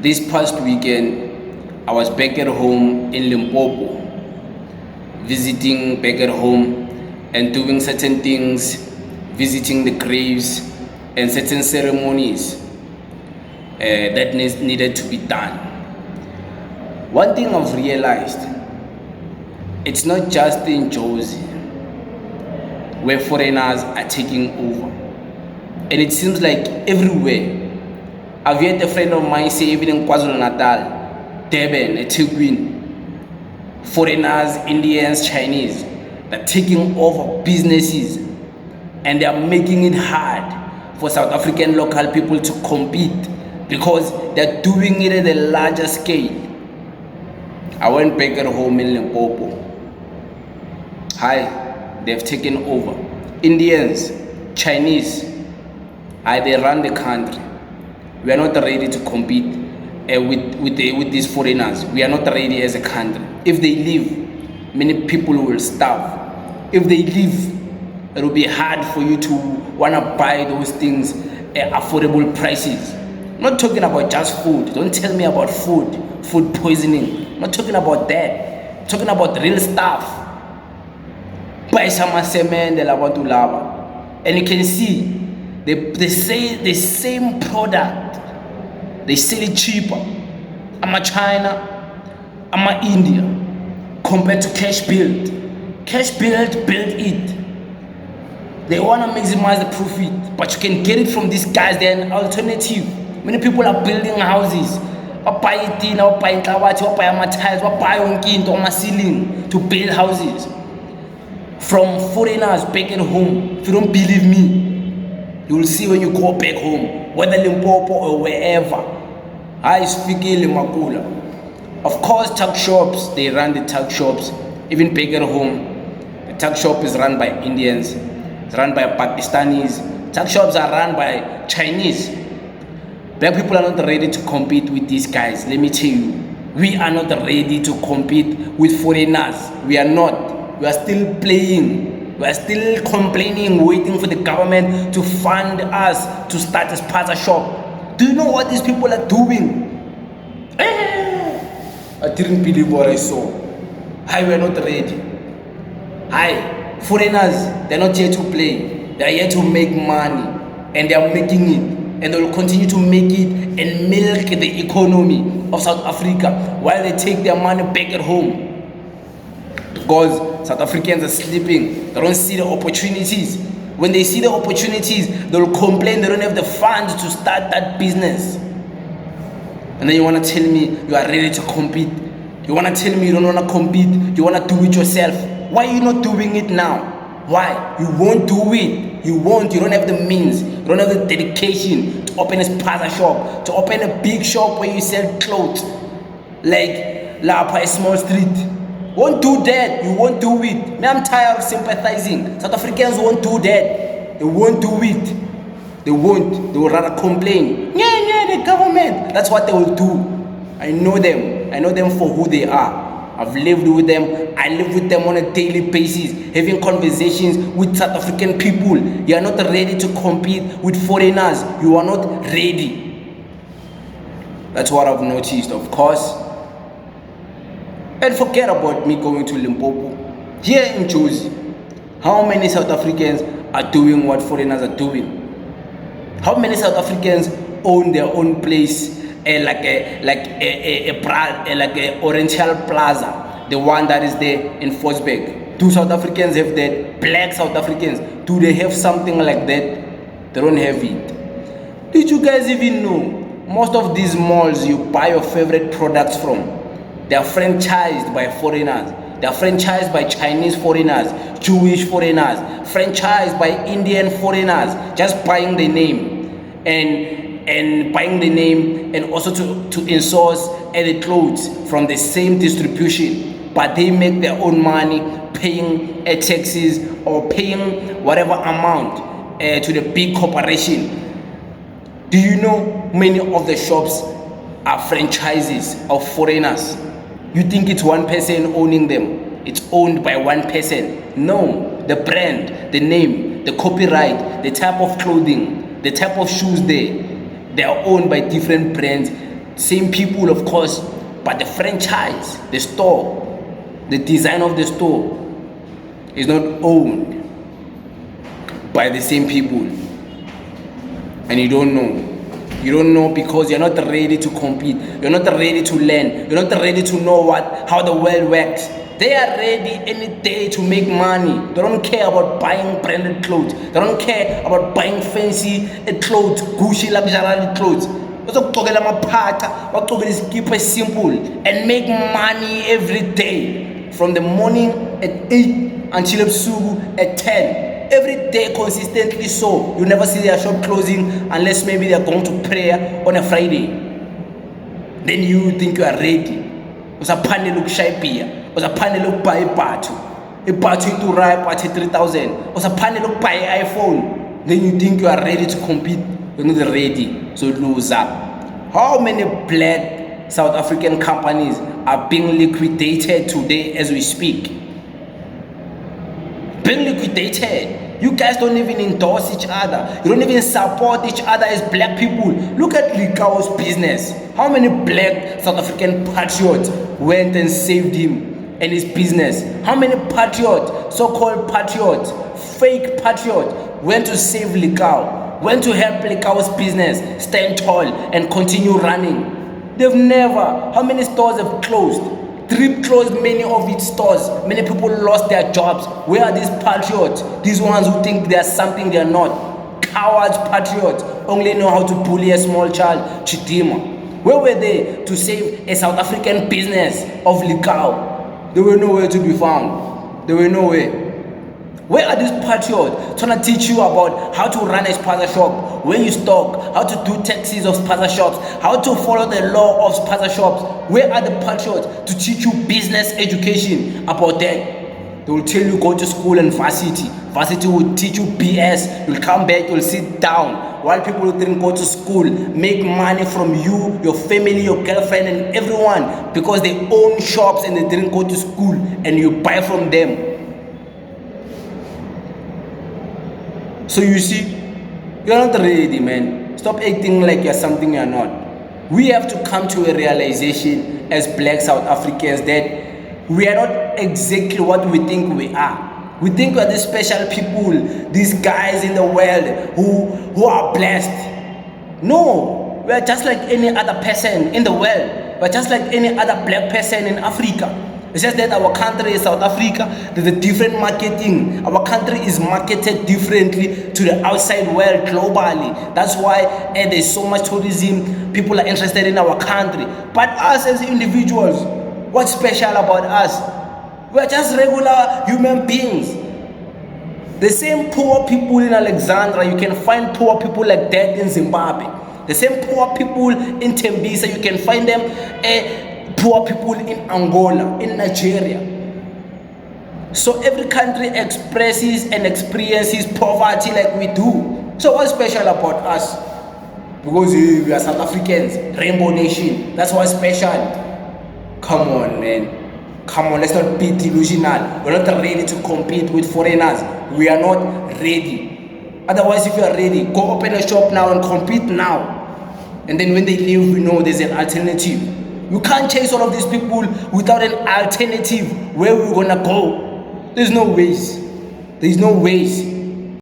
This past weekend, I was back at home in Limpopo, visiting back at home and doing certain things, visiting the graves and certain ceremonies that needed to be done. One thing I've realized, it's not just in Jozi where foreigners are taking over, and it seems like everywhere. I've had a friend of mine say even in KwaZulu-Natal, Durban, eThekwini, foreigners, Indians, Chinese, they're taking over businesses and they are making it hard for South African local people to compete because they're doing it at a larger scale. I went back at home in Limpopo. Hi, they've taken over. Indians, Chinese, they run the country. We are not ready to compete with these foreigners. We are not ready as a country. If they leave, many people will starve. If they leave, it will be hard for you to want to buy those things at affordable prices. I'm not talking about just food. Don't tell me about food poisoning. I'm not talking about that. I'm talking about real stuff. Buy some cement, and you can see they say the same product. They sell it cheaper. I'm a China, I'm a India, compared to cash build. Cash build it. They want to maximize the profit, but you can get it from these guys. They're an alternative. Many people are building houses. Buy ceiling to build houses. From foreigners back at home. If you don't believe me, you will see when you go back home, whether Limpopo or wherever. Of course, tuck shops, they run the tuck shops. Even back at home, the tuck shop is run by Indians, it's run by Pakistanis. Tuck shops are run by Chinese. Black people are not ready to compete with these guys. Let me tell you, we are not ready to compete with foreigners. We are not. We are still playing. We are still complaining, waiting for the government to fund us to start a spaza shop. Do you know what these people are doing? I didn't believe what I saw. We are not ready. Foreigners, they're not here to play. They're here to make money. And they are making it. And they will continue to make it and milk the economy of South Africa while they take their money back at home. Because South Africans are sleeping. They don't see the opportunities. When they see the opportunities, they will complain they don't have the funds to start that business. And then you want to tell me you are ready to compete. You want to tell me you don't want to compete. You want to do it yourself. Why are you not doing it now? Why? You won't do it. You won't. You don't have the means. You don't have the dedication to open a spaza shop, to open a big shop where you sell clothes. Like Lapa, a small street. Won't do that. You won't do it. Me, I'm tired of sympathizing. South Africans won't do that. They won't do it. They won't. They will rather complain. The government. That's what they will do. I know them. I know them for who they are. I've lived with them. I live with them on a daily basis, having conversations with South African people. You are not ready to compete with foreigners. You are not ready. That's what I've noticed, of course. And forget about me going to Limpopo. Here in Jozi, how many South Africans are doing what foreigners are doing? How many South Africans own their own place, like a Oriental Plaza, the one that is there in Forsberg? Do South Africans have that? Black South Africans, do they have something like that? They don't have it. Did you guys even know most of these malls you buy your favorite products from, they are franchised by foreigners. They are franchised by Chinese foreigners, Jewish foreigners, franchised by Indian foreigners, just buying the name and buying the name and also to insource the clothes from the same distribution. But they make their own money paying taxes or paying whatever amount to the big corporation. Do you know many of the shops are franchises of foreigners? You think it's one person owning them. It's owned by one person. No, the brand, the name, the copyright, the type of clothing, the type of shoes they are owned by different brands Same people, of course, but the franchise, the store, the design of the store is not owned by the same people. And you don't know. You don't know because you're not ready to compete. You're not ready to learn. You're not ready to know how the world works. They are ready any day to make money. They don't care about buying branded clothes. They don't care about buying fancy clothes, Gucci luxury clothes. Simple and make money every day from the morning at 8 until at 10. Every day consistently, so you never see their shop closing unless maybe they are going to prayer on a Friday. Then you think you are ready. Usaphane lokushayipia, usaphane lokubaya ibhathu into ripe at 3,000, usaphane lokubaya iPhone. Then you think you are ready to compete. You're not ready, so lose up. How many black South African companies are being liquidated today as we speak? Being liquidated. You guys don't even endorse each other. You don't even support each other as black people. Look at Likao's business. How many black South African patriots went and saved him and his business? How many patriots, so-called patriots, fake patriots, went to save Likao, went to help Likao's business stand tall and continue running? They've never. How many stores have closed? Drip closed many of its stores. Many people lost their jobs. Where are these patriots? These ones who think they are something they are not. Cowards, patriots, only know how to bully a small child, Chidima. Where were they to save a South African business of Likao? They were nowhere to be found. They were nowhere. Where are these patriots trying to teach you about how to run a spaza shop, where you stock, how to do taxes of spaza shops, how to follow the law of spaza shops? Where are the patriots to teach you business education about that? They will tell you go to school and varsity. Varsity will teach you BS. You'll come back, you'll sit down. While people who didn't go to school make money from you, your family, your girlfriend, and everyone because they own shops and they didn't go to school and you buy from them. So you see, you're not ready, man. Stop acting like you're something you're not. We have to come to a realization as black South Africans that we are not exactly what we think we are. We think we're these special people, these guys in the world who are blessed. No, we are just like any other person in the world. We're just like any other black person in Africa. It's just that our country is South Africa. There's a different marketing. Our country is marketed differently to the outside world globally. That's why there's so much tourism. People are interested in our country. But us as individuals, what's special about us? We're just regular human beings. The same poor people in Alexandria, you can find poor people like that in Zimbabwe. The same poor people in Tembisa, you can find them poor people in Angola, in Nigeria. So every country expresses and experiences poverty like we do. So what's special about us? Because we are South Africans, Rainbow Nation. That's what's special. Come on, man. Come on, let's not be delusional. We're not ready to compete with foreigners. We are not ready. Otherwise, if you are ready, go open a shop now and compete now. And then when they leave, we know there's an alternative. You can't chase all of these people without an alternative. Where we're gonna go? There's no ways. There's no ways.